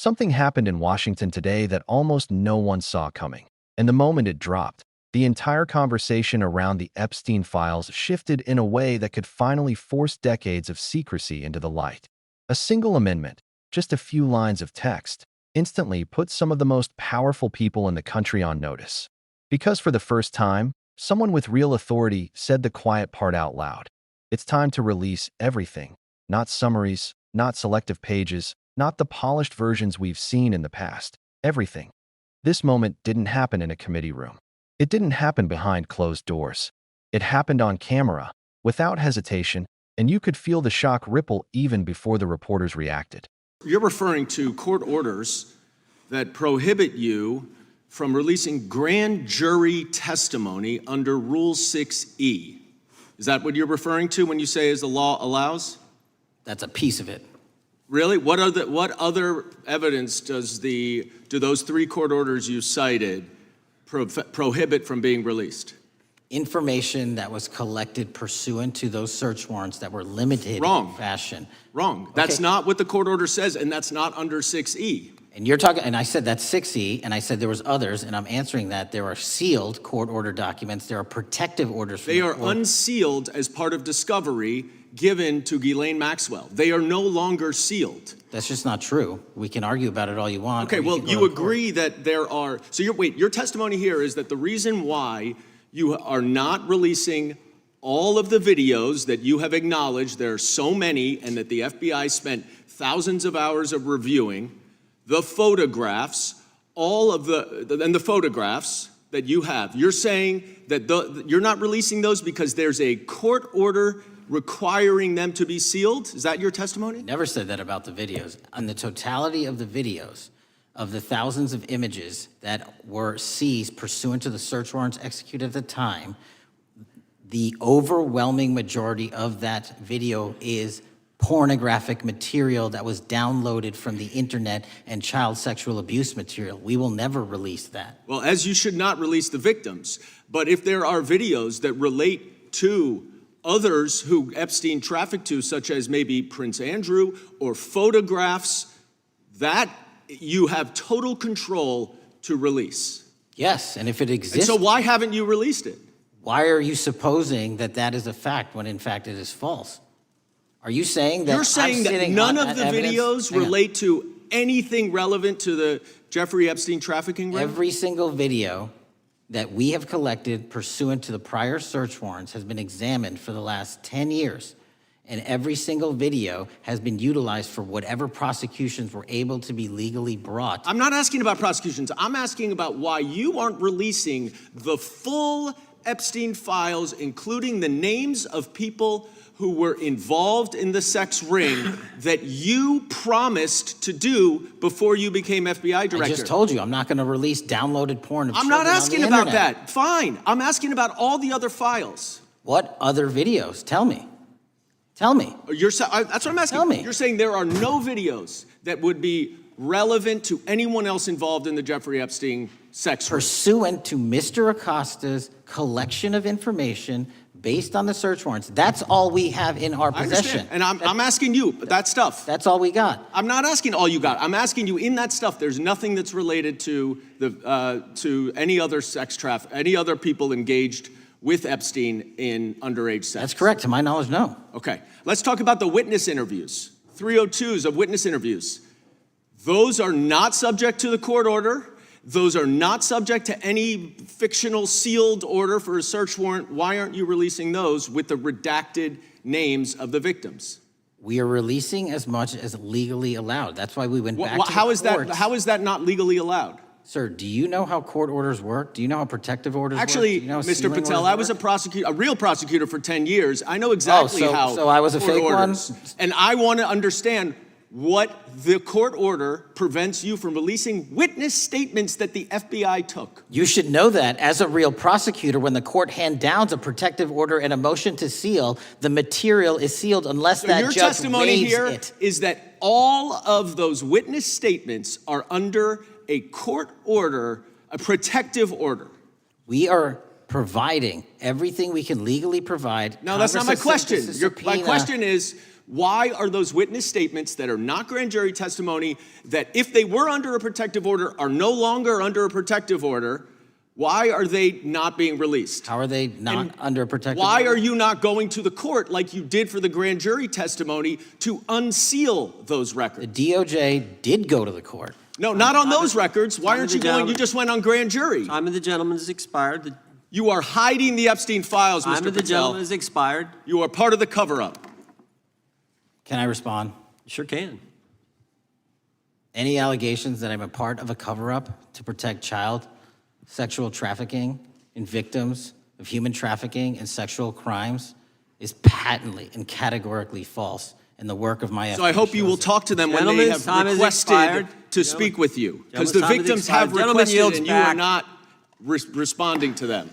Something happened in Washington today that almost no one saw coming. And the moment it dropped, the entire conversation around the Epstein files shifted in a way that could finally force decades of secrecy into the light. A single amendment, just a few lines of text, instantly put some of the most powerful people in the country on notice. Because for the first time, someone with real authority said the quiet part out loud. It's time to release everything, not summaries, not selective pages, not the polished versions we've seen in the past. Everything. This moment didn't happen in a committee room. It didn't happen behind closed doors. It happened on camera, without hesitation, and you could feel the shock ripple even before the reporters reacted. You're referring to court orders that prohibit you from releasing grand jury testimony under Rule 6E. Is that what you're referring to when you say as the law allows? That's a piece of it. Really? What other evidence do those three court orders you cited prohibit from being released? Information that was collected pursuant to those search warrants that were limited Wrong. in fashion. Wrong. That's not what the court order says, and that's not under 6E. And you're talking, and I said that's 6E, and I said there was others, and I'm answering that. There are sealed court order documents. There are protective orders. From They are unsealed as part of discovery given to Ghislaine Maxwell. They are no longer sealed. That's just not true. We can argue about it all you want. Okay, well, you agree that there are, so your testimony here is that the reason why you are not releasing all of the videos that you have acknowledged, there are so many, and that the FBI spent thousands of hours of reviewing, the photographs, the photographs that you have. You're saying that you're not releasing those because there's a court order requiring them to be sealed? Is that your testimony? Never said that about the videos. On the totality of the videos, of the thousands of images that were seized pursuant to the search warrants executed at the time, the overwhelming majority of that video is pornographic material that was downloaded from the internet and child sexual abuse material. We will never release that. Well, as you should not release the victims, but if there are videos that relate to others who Epstein trafficked to, such as maybe Prince Andrew, or photographs, that you have total control to release. Yes, and if it exists. And so why haven't you released it? Why are you supposing that that is a fact when in fact it is false? Are you saying that You're saying that none of the videos relate to anything relevant to the Jeffrey Epstein trafficking ring? Every single video that we have collected pursuant to the prior search warrants has been examined for the last 10 years. And every single video has been utilized for whatever prosecutions were able to be legally brought. I'm not asking about prosecutions. I'm asking about why you aren't releasing the full Epstein files, including the names of people who were involved in the sex ring that you promised to do before you became FBI director. I just told you, I'm not going to release downloaded porn of I'm children not asking on the about internet. that. Fine. I'm asking about all the other files. What other videos? Tell me. Tell me. That's what I'm asking. Tell me. You're saying there are no videos that would be relevant to anyone else involved in the Jeffrey Epstein sex ring. Pursuant to Mr. Acosta's collection of information based on the search warrants. That's all we have in our possession. And I'm asking you, that stuff. That's all we got. I'm not asking all you got. I'm asking you, in that stuff, there's nothing that's related to any other sex traffic, any other people engaged with Epstein in underage sex. That's correct. To my knowledge, no. Okay. Let's talk about the witness interviews. 302s of witness interviews. Those are not subject to the court order. Those are not subject to any fictional sealed order for a search warrant. Why aren't you releasing those with the redacted names of the victims? We are releasing as much as legally allowed. That's why we went back to the courts. How is that not legally allowed? Sir, do you know how court orders work? Do you know how protective orders Actually, work? Do you know how Mr. sealing Patel, orders I was work? a real prosecutor for 10 years. I know exactly how. So I was a court fake orders. one? And I want to understand what the court order prevents you from releasing witness statements that the FBI took. You should know that as a real prosecutor, when the court hand downs a protective order and a motion to seal, the material is sealed unless So that your judge testimony waives here it. is that all of those witness statements are under a court order, a protective order. We are providing everything we can legally provide. No, that's not my Congress has question. sent us a My subpoena. question is, why are those witness statements that are not grand jury testimony, that if they were under a protective order are no longer under a protective order, why are they not being released? How are they not under a protective Why order? are you not going to the court like you did for the grand jury testimony to unseal those records? The DOJ did go to the court. No, not on those records. Why aren't you going? You just went on grand jury. Time of the gentleman has expired. You are hiding the Epstein files, Time Mr. of the Patel. gentleman has expired. You are part of the cover-up. Can I respond? Sure can. Any allegations that I'm a part of a cover-up to protect child sexual trafficking and victims of human trafficking and sexual crimes is patently and categorically false in the work of my So I hope you will talk to them when they have Gentleman's time has requested expired. to speak with you. Because Gentleman's the time has victims have expired. Gentleman requested yields and you are back. not responding to them.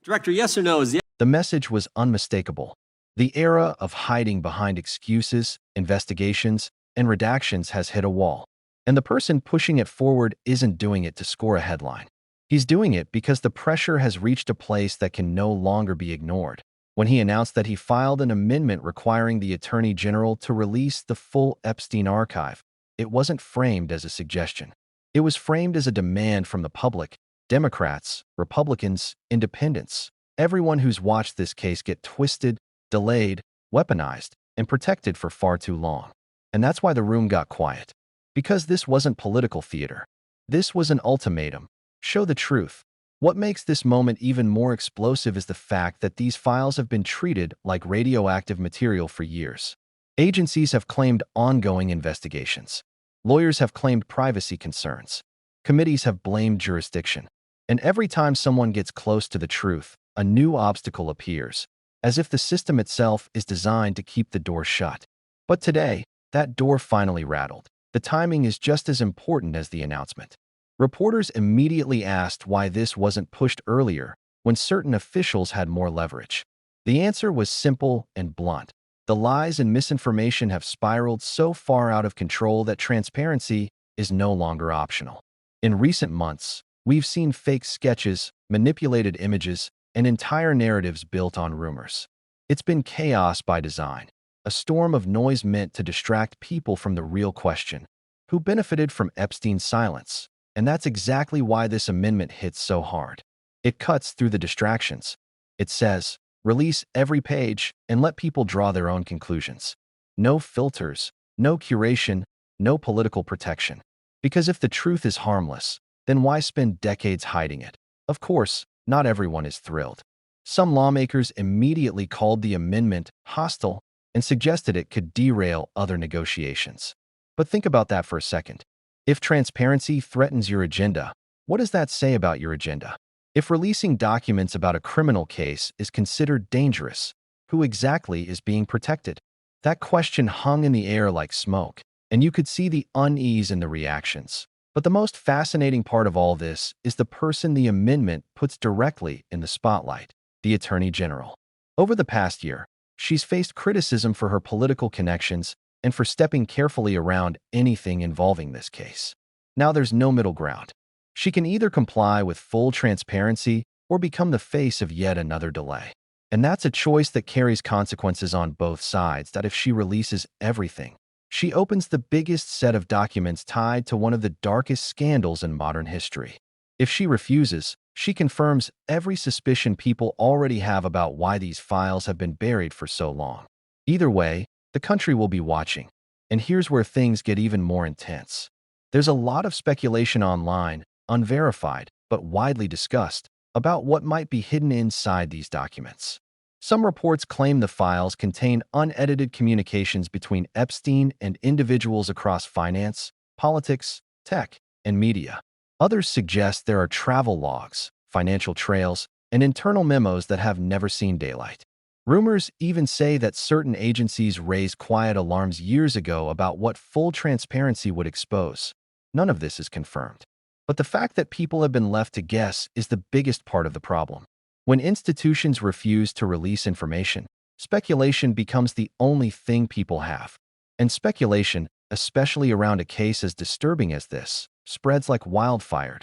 Director, yes or no? Is yes. The message was unmistakable. The era of hiding behind excuses, investigations, and redactions has hit a wall. And the person pushing it forward isn't doing it to score a headline. He's doing it because the pressure has reached a place that can no longer be ignored. When he announced that he filed an amendment requiring the Attorney General to release the full Epstein archive, it wasn't framed as a suggestion. It was framed as a demand from the public, Democrats, Republicans, independents, everyone who's watched this case get twisted, delayed, weaponized, and protected for far too long. And that's why the room got quiet. Because this wasn't political theater. This was an ultimatum. Show the truth. What makes this moment even more explosive is the fact that these files have been treated like radioactive material for years. Agencies have claimed ongoing investigations. Lawyers have claimed privacy concerns. Committees have blamed jurisdiction. And every time someone gets close to the truth, a new obstacle appears, as if the system itself is designed to keep the door shut. But today, that door finally rattled. The timing is just as important as the announcement. Reporters immediately asked why this wasn't pushed earlier when certain officials had more leverage. The answer was simple and blunt. The lies and misinformation have spiraled so far out of control that transparency is no longer optional. In recent months, we've seen fake sketches, manipulated images, and entire narratives built on rumors. It's been chaos by design. A storm of noise meant to distract people from the real question: who benefited from Epstein's silence? And that's exactly why this amendment hits so hard. It cuts through the distractions. It says, release every page and let people draw their own conclusions. No filters, no curation, no political protection. Because if the truth is harmless, then why spend decades hiding it? Of course, not everyone is thrilled. Some lawmakers immediately called the amendment hostile and suggested it could derail other negotiations. But think about that for a second. If transparency threatens your agenda, what does that say about your agenda? If releasing documents about a criminal case is considered dangerous, who exactly is being protected? That question hung in the air like smoke, and you could see the unease in the reactions. But the most fascinating part of all this is the person the amendment puts directly in the spotlight: the Attorney General. Over the past year, she's faced criticism for her political connections and for stepping carefully around anything involving this case. Now there's no middle ground. She can either comply with full transparency or become the face of yet another delay. And that's a choice that carries consequences on both sides. That if she releases everything, she opens the biggest set of documents tied to one of the darkest scandals in modern history. If she refuses, she confirms every suspicion people already have about why these files have been buried for so long. Either way, the country will be watching. And here's where things get even more intense. There's a lot of speculation online, unverified, but widely discussed, about what might be hidden inside these documents. Some reports claim the files contain unedited communications between Epstein and individuals across finance, politics, tech, and media. Others suggest there are travel logs, financial trails, and internal memos that have never seen daylight. Rumors even say that certain agencies raised quiet alarms years ago about what full transparency would expose. None of this is confirmed. But the fact that people have been left to guess is the biggest part of the problem. When institutions refuse to release information, speculation becomes the only thing people have. And speculation, especially around a case as disturbing as this, spreads like wildfire.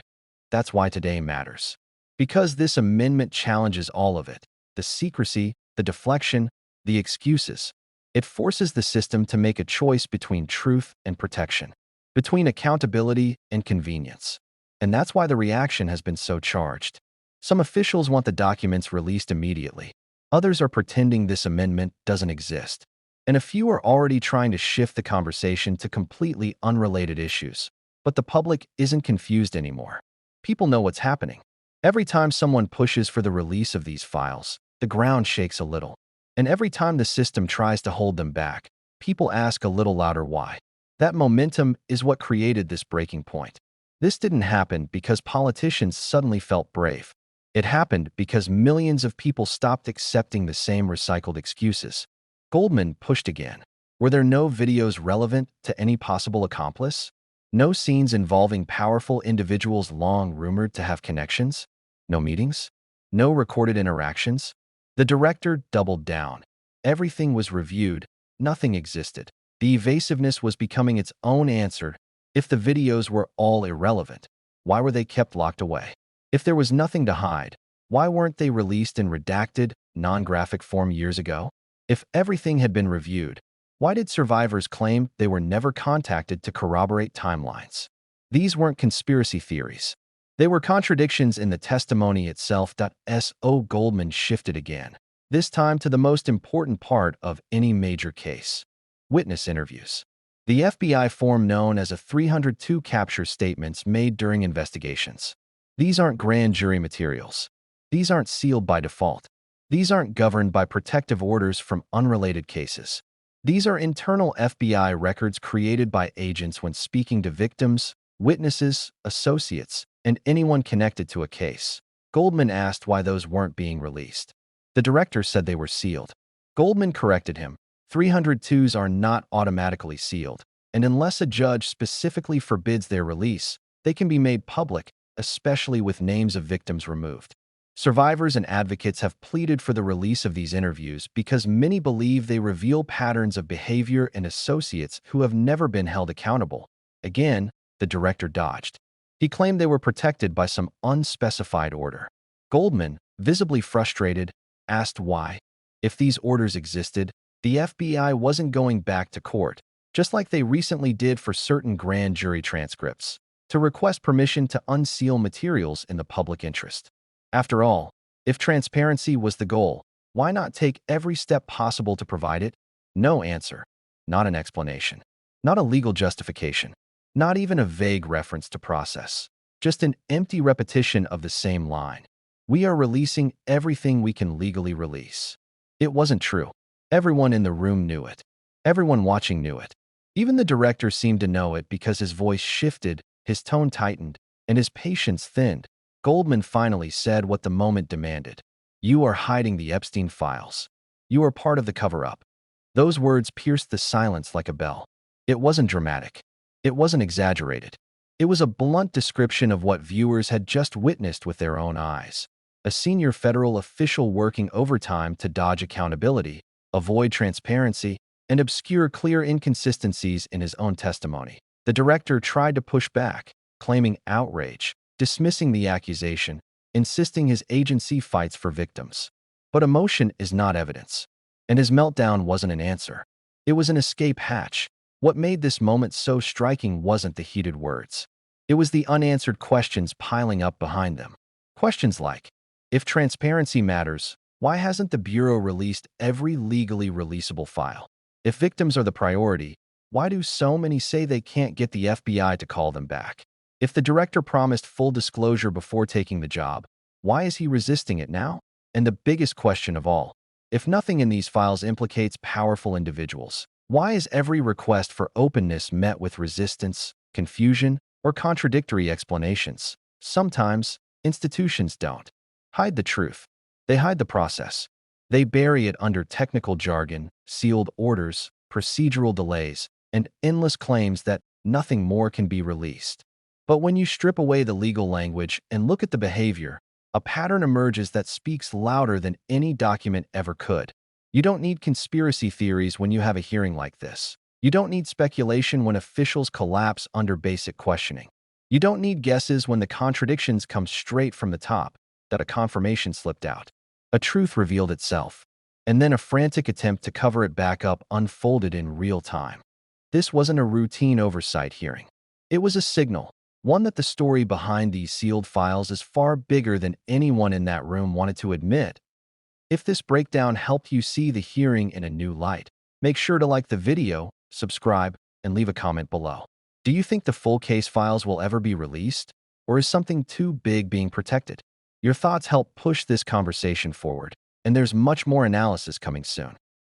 That's why today matters. Because this amendment challenges all of it: the secrecy, the deflection, the excuses. It forces the system to make a choice between truth and protection, between accountability and convenience. And that's why the reaction has been so charged. Some officials want the documents released immediately. Others are pretending this amendment doesn't exist. And a few are already trying to shift the conversation to completely unrelated issues. But the public isn't confused anymore. People know what's happening. Every time someone pushes for the release of these files, the ground shakes a little. And every time the system tries to hold them back, people ask a little louder why. That momentum is what created this breaking point. This didn't happen because politicians suddenly felt brave. It happened because millions of people stopped accepting the same recycled excuses. Goldman pushed again. Were there no videos relevant to any possible accomplice? No scenes involving powerful individuals long rumored to have connections? No meetings? No recorded interactions? The director doubled down. Everything was reviewed. Nothing existed. The evasiveness was becoming its own answer. If the videos were all irrelevant, why were they kept locked away? If there was nothing to hide, why weren't they released in redacted, non-graphic form years ago? If everything had been reviewed, why did survivors claim they were never contacted to corroborate timelines? These weren't conspiracy theories. They were contradictions in the testimony itself. So Goldman shifted again, this time to the most important part of any major case: witness interviews. The FBI form known as a 302 capture statements made during investigations. These aren't grand jury materials. These aren't sealed by default. These aren't governed by protective orders from unrelated cases. These are internal FBI records created by agents when speaking to victims, witnesses, associates, and anyone connected to a case. Goldman asked why those weren't being released. The director said they were sealed. Goldman corrected him. 302s are not automatically sealed, and unless a judge specifically forbids their release, they can be made public, especially with names of victims removed. Survivors and advocates have pleaded for the release of these interviews because many believe they reveal patterns of behavior in associates who have never been held accountable. Again, the director dodged. He claimed they were protected by some unspecified order. Goldman, visibly frustrated, asked why. If these orders existed, the FBI wasn't going back to court, just like they recently did for certain grand jury transcripts, to request permission to unseal materials in the public interest. After all, if transparency was the goal, why not take every step possible to provide it? No answer, not an explanation, not a legal justification, not even a vague reference to process, just an empty repetition of the same line. We are releasing everything we can legally release. It wasn't true. Everyone in the room knew it. Everyone watching knew it. Even the director seemed to know it because his voice shifted, his tone tightened, and his patience thinned. Goldman finally said what the moment demanded. You are hiding the Epstein files. You are part of the cover-up. Those words pierced the silence like a bell. It wasn't dramatic. It wasn't exaggerated. It was a blunt description of what viewers had just witnessed with their own eyes. A senior federal official working overtime to dodge accountability, avoid transparency, and obscure clear inconsistencies in his own testimony. The director tried to push back, claiming outrage, dismissing the accusation, insisting his agency fights for victims. But emotion is not evidence. And his meltdown wasn't an answer. It was an escape hatch. What made this moment so striking wasn't the heated words. It was the unanswered questions piling up behind them. Questions like, if transparency matters, why hasn't the Bureau released every legally releasable file? If victims are the priority, why do so many say they can't get the FBI to call them back? If the director promised full disclosure before taking the job, why is he resisting it now? And the biggest question of all, if nothing in these files implicates powerful individuals, why is every request for openness met with resistance, confusion, or contradictory explanations? Sometimes, institutions don't hide the truth. They hide the process. They bury it under technical jargon, sealed orders, procedural delays, and endless claims that nothing more can be released. But when you strip away the legal language and look at the behavior, a pattern emerges that speaks louder than any document ever could. You don't need conspiracy theories when you have a hearing like this. You don't need speculation when officials collapse under basic questioning. You don't need guesses when the contradictions come straight from the top, that a confirmation slipped out. A truth revealed itself. and then a frantic attempt to cover it back up unfolded in real time. This wasn't a routine oversight hearing. It was a signal, one that the story behind these sealed files is far bigger than anyone in that room wanted to admit. If this breakdown helped you see the hearing in a new light, make sure to like the video, subscribe, and leave a comment below. Do you think the full case files will ever be released? Or is something too big being protected? Your thoughts help push this conversation forward, and there's much more analysis coming soon.